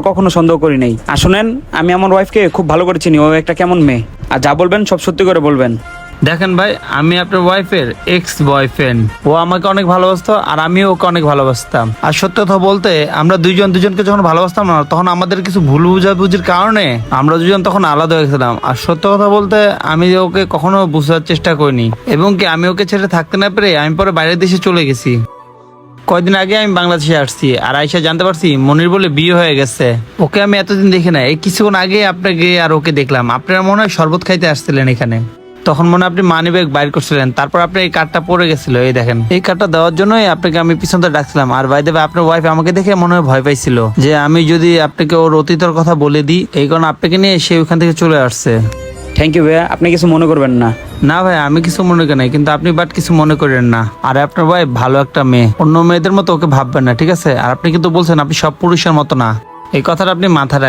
কখনো সন্দেহ করি নাই। আর শুনেন, আমি আমার ওয়াইফকে খুব ভালো করে চিনি, ও একটা কেমন মেয়ে। আর যা বলবেন সব সত্যি করে বলবেন। দেখেন ভাই, আমি আপনার ওয়াইফের এক্স বয়ফ্রেন্ড। ও আমাকে অনেক ভালোবাসতো আর আমিও ওকে অনেক ভালোবাসতাম। আর সত্য কথা বলতে, আমরা দুজনকে যখন ভালোবাসতাম না, তখন আমাদের কিছু ভুল বুঝাবুঝির কারণে আমরা দুজন তখন আলাদা হয়ে গেছিলাম। আর সত্য কথা বলতে, আমি ওকে কখনো বুঝার চেষ্টা করিনি, এবং কি আমি ওকে ছেড়ে থাকতে না পেরে আমি পরে বাইরের দেশে চলে গেছি। কয়দিন আগে আমি বাংলাদেশে আসছি, আর আইসা জানতে পারছি মনির বলে বিয়ে হয়ে গেছে। ওকে আমি এতদিন দেখি না, এই কিছুক্ষণ আগে আপনাকে আর ওকে দেখলাম। আপনারা মনে হয় শরবত খাইতে আসছিলেন এখানে, তখন মনে হয় আপনি মানি ব্যাগ বাইর করছিলেন। তারপর আপনার এই কার্ডটা পড়ে গেছিল, এই দেখেন। এই কার্ডটা দেওয়ার জন্যই আপনাকে আমি পিছন থেকে ডাকছিলাম। আর ভাই দেবে, আপনার ওয়াইফ আমাকে দেখে মনে হয় ভয় পাইছিল যে আমি যদি আপনাকে ওর অতীতের কথা বলে দিই, এই কারণে আপনাকে নিয়ে সে ওইখান থেকে চলে আসছে। থ্যাংক ইউ ভাইয়া, আপনি কিছু মনে করবেন না। না ভাই, আমি কিছু মনে করি নাই, কিন্তু আপনি বাট কিছু মনে করেন না। আর আপনার ভাই ভালো একটা মেয়ে, অন্য মেয়েদের মতো ওকে ভাববেন না, ঠিক আছে? আর আপনি কিন্তু বলছেন আপনি সব পুরুষের মতো না, এই কথাটা আপনি মাথায় রাখবেন।